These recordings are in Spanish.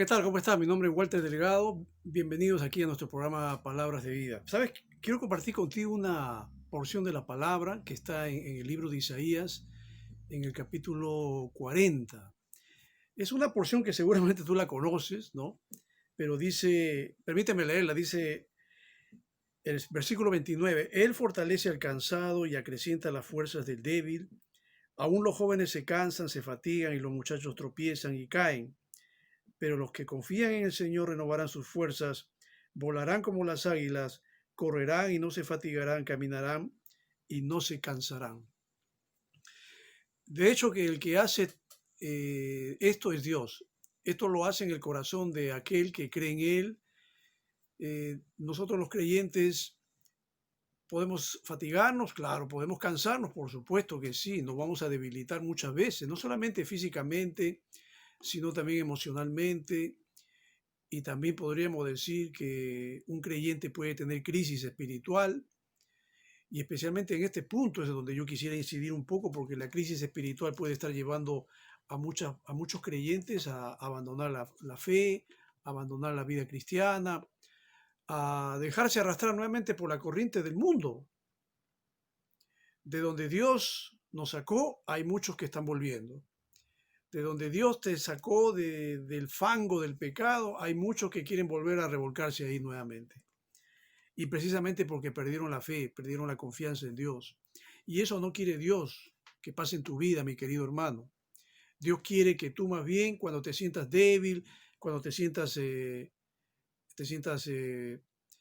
¿qué tal? ¿Cómo estás? Mi nombre es Walter Delgado. Bienvenidos aquí a nuestro programa Palabras de Vida. ¿Sabes? Quiero compartir contigo una porción de la palabra que está en el libro de Isaías, en el capítulo 40. Es una porción que seguramente tú la conoces, ¿no? Pero dice, permíteme leerla, dice el versículo 29, Él fortalece al cansado y acrecienta las fuerzas del débil. Aún los jóvenes se cansan, se fatigan y los muchachos tropiezan y caen. Pero los que confían en el Señor renovarán sus fuerzas, volarán como las águilas, correrán y no se fatigarán, caminarán y no se cansarán. De hecho, que el que hace esto es Dios. Esto lo hace en el corazón de aquel que cree en Él. Nosotros los creyentes podemos fatigarnos, claro, podemos cansarnos, por supuesto que sí, nos vamos a debilitar muchas veces, no solamente físicamente, sino también emocionalmente. Y también podríamos decir que un creyente puede tener crisis espiritual, y especialmente en este punto es donde yo quisiera incidir un poco, porque la crisis espiritual puede estar llevando a muchos creyentes a abandonar la fe, a abandonar la vida cristiana, a dejarse arrastrar nuevamente por la corriente del mundo. De donde Dios nos sacó, hay muchos que están volviendo. De donde Dios te sacó del fango del pecado, hay muchos que quieren volver a revolcarse ahí nuevamente. Y precisamente porque perdieron la fe, perdieron la confianza en Dios. Y eso no quiere Dios que pase en tu vida, mi querido hermano. Dios quiere que tú más bien, cuando te sientas débil, cuando te sientas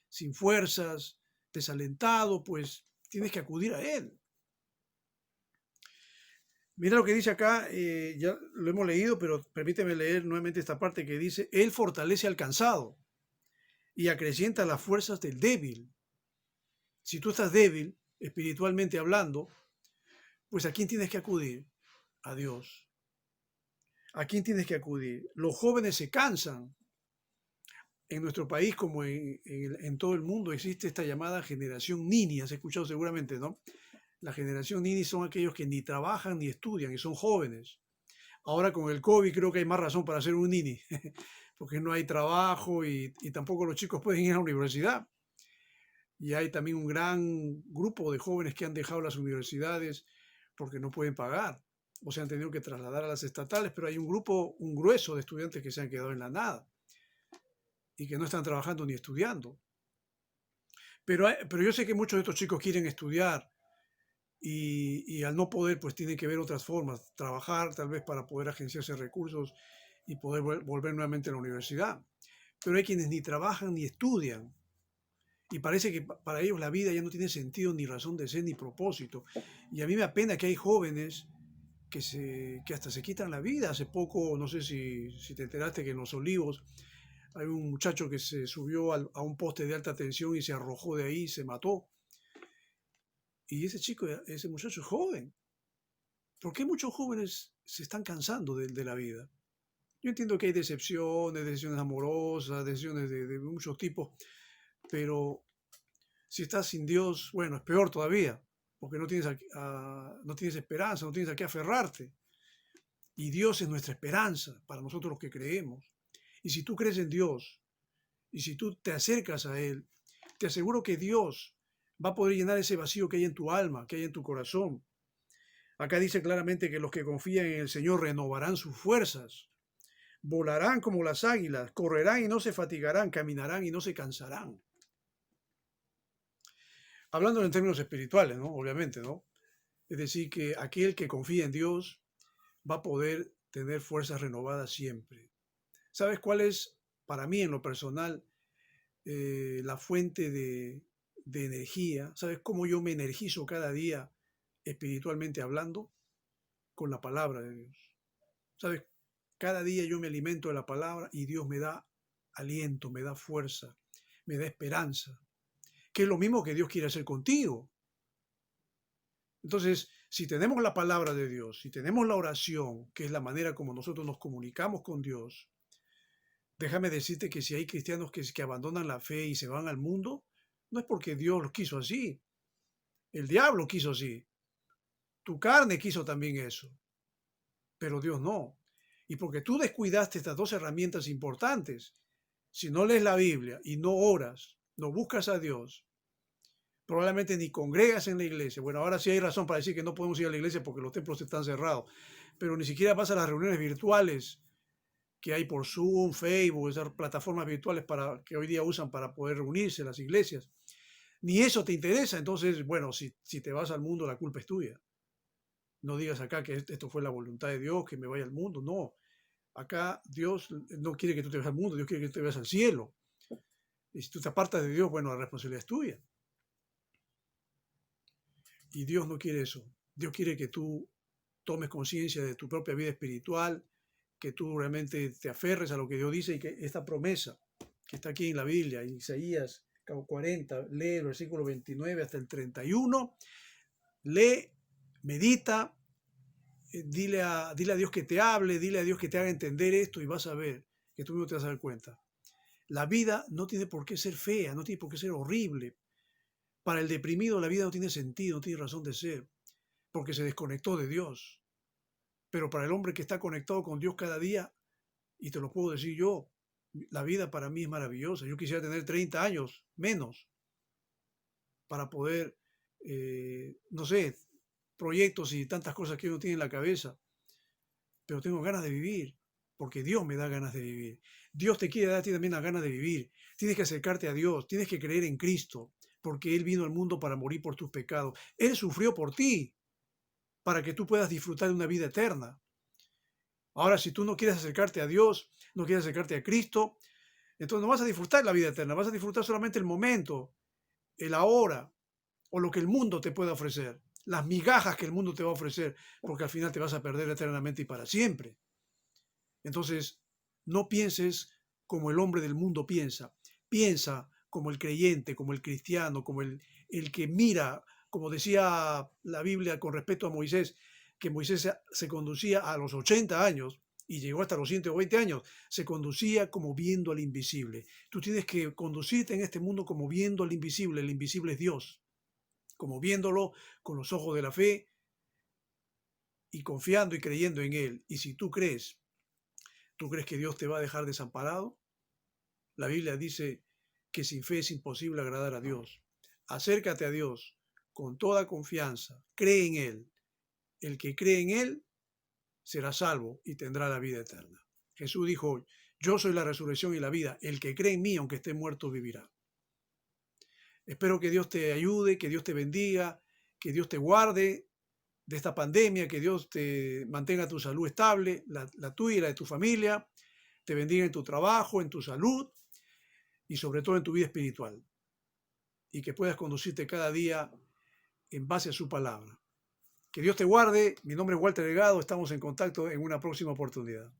sin fuerzas, desalentado, pues tienes que acudir a Él. Mira lo que dice acá, ya lo hemos leído, pero permíteme leer nuevamente esta parte que dice, Él fortalece al cansado y acrecienta las fuerzas del débil. Si tú estás débil, espiritualmente hablando, pues ¿a quién tienes que acudir? A Dios. ¿A quién tienes que acudir? Los jóvenes se cansan. En nuestro país, como en todo el mundo, existe esta llamada generación Nini. Has escuchado seguramente, ¿no? La generación Nini son aquellos que ni trabajan ni estudian y son jóvenes. Ahora con el COVID creo que hay más razón para ser un Nini, porque no hay trabajo y tampoco los chicos pueden ir a la universidad. Y hay también un gran grupo de jóvenes que han dejado las universidades porque no pueden pagar o se han tenido que trasladar a las estatales, pero hay un grupo, un grueso de estudiantes que se han quedado en la nada y que no están trabajando ni estudiando. Pero yo sé que muchos de estos chicos quieren estudiar y al no poder, pues tienen que ver otras formas, trabajar tal vez para poder agenciarse recursos y poder volver nuevamente a la universidad. Pero hay quienes ni trabajan ni estudian y parece que para ellos la vida ya no tiene sentido, ni razón de ser, ni propósito. Y a mí me apena que hay jóvenes que hasta se quitan la vida. Hace poco, no sé si te enteraste que en Los Olivos hay un muchacho que se subió a un poste de alta tensión y se arrojó de ahí y se mató. Y ese chico, ese muchacho es joven. ¿Por qué muchos jóvenes se están cansando de la vida? Yo entiendo que hay decepciones, decisiones amorosas, decisiones de muchos tipos, pero si estás sin Dios, bueno, es peor todavía, porque no tienes esperanza, no tienes a qué aferrarte. Y Dios es nuestra esperanza para nosotros los que creemos. Y si tú crees en Dios, y si tú te acercas a Él, te aseguro que Dios va a poder llenar ese vacío que hay en tu alma, que hay en tu corazón. Acá dice claramente que los que confían en el Señor renovarán sus fuerzas, volarán como las águilas, correrán y no se fatigarán, caminarán y no se cansarán. Hablando en términos espirituales, ¿no? Obviamente, ¿no? Es decir, que aquel que confía en Dios va a poder tener fuerzas renovadas siempre. ¿Sabes cuál es, para mí en lo personal, la fuente de energía? ¿Sabes cómo yo me energizo cada día espiritualmente hablando? Con la palabra de Dios. ¿Sabes? Cada día yo me alimento de la palabra y Dios me da aliento, me da fuerza, me da esperanza, que es lo mismo que Dios quiere hacer contigo. Entonces, si tenemos la palabra de Dios, si tenemos la oración, que es la manera como nosotros nos comunicamos con Dios, déjame decirte que si hay cristianos que abandonan la fe y se van al mundo, no es porque Dios los quiso así. El diablo quiso así. Tu carne quiso también eso, pero Dios no. Y porque tú descuidaste estas dos herramientas importantes, si no lees la Biblia y no oras, no buscas a Dios, probablemente ni congregas en la iglesia. Bueno, ahora sí hay razón para decir que no podemos ir a la iglesia porque los templos están cerrados, pero ni siquiera vas a las reuniones virtuales que hay por Zoom, Facebook, esas plataformas virtuales que hoy día usan para poder reunirse las iglesias. Ni eso te interesa, entonces, bueno, si te vas al mundo, la culpa es tuya. No digas acá que esto fue la voluntad de Dios, que me vaya al mundo. No, acá Dios no quiere que tú te vayas al mundo, Dios quiere que tú te vayas al cielo. Y si tú te apartas de Dios, bueno, la responsabilidad es tuya. Y Dios no quiere eso. Dios quiere que tú tomes conciencia de tu propia vida espiritual, que tú realmente te aferres a lo que Dios dice y que esta promesa que está aquí en la Biblia, en Isaías 40, lee el versículo 29 hasta el 31, lee, medita, dile a Dios que te hable, dile a Dios que te haga entender esto y vas a ver que tú mismo te vas a dar cuenta. La vida no tiene por qué ser fea, no tiene por qué ser horrible. Para el deprimido la vida no tiene sentido, no tiene razón de ser, porque se desconectó de Dios. Pero para el hombre que está conectado con Dios cada día, y te lo puedo decir yo, la vida para mí es maravillosa. Yo quisiera tener 30 años menos para poder, no sé, proyectos y tantas cosas que uno tiene en la cabeza, pero tengo ganas de vivir, porque Dios me da ganas de vivir. Dios te quiere dar a ti también las ganas de vivir. Tienes que acercarte a Dios, tienes que creer en Cristo, porque Él vino al mundo para morir por tus pecados. Él sufrió por ti, para que tú puedas disfrutar de una vida eterna. Ahora, si tú no quieres acercarte a Dios, no quieres acercarte a Cristo, entonces no vas a disfrutar la vida eterna, vas a disfrutar solamente el momento, el ahora, o lo que el mundo te pueda ofrecer, las migajas que el mundo te va a ofrecer, porque al final te vas a perder eternamente y para siempre. Entonces, no pienses como el hombre del mundo piensa, piensa como el creyente, como el cristiano, como el que mira, como decía la Biblia con respecto a Moisés, que Moisés se conducía a los 80 años y llegó hasta los 120 años, se conducía como viendo al invisible. Tú tienes que conducirte en este mundo como viendo al invisible. El invisible es Dios, como viéndolo con los ojos de la fe y confiando y creyendo en Él. Y si tú crees que Dios te va a dejar desamparado? La Biblia dice que sin fe es imposible agradar a Dios. Acércate a Dios con toda confianza, cree en Él. El que cree en Él será salvo y tendrá la vida eterna. Jesús dijo, yo soy la resurrección y la vida. El que cree en mí, aunque esté muerto, vivirá. Espero que Dios te ayude, que Dios te bendiga, que Dios te guarde de esta pandemia, que Dios te mantenga tu salud estable, la tuya y la de tu familia, te bendiga en tu trabajo, en tu salud y sobre todo en tu vida espiritual. Y que puedas conducirte cada día en base a su palabra. Que Dios te guarde. Mi nombre es Walter Delgado. Estamos en contacto en una próxima oportunidad.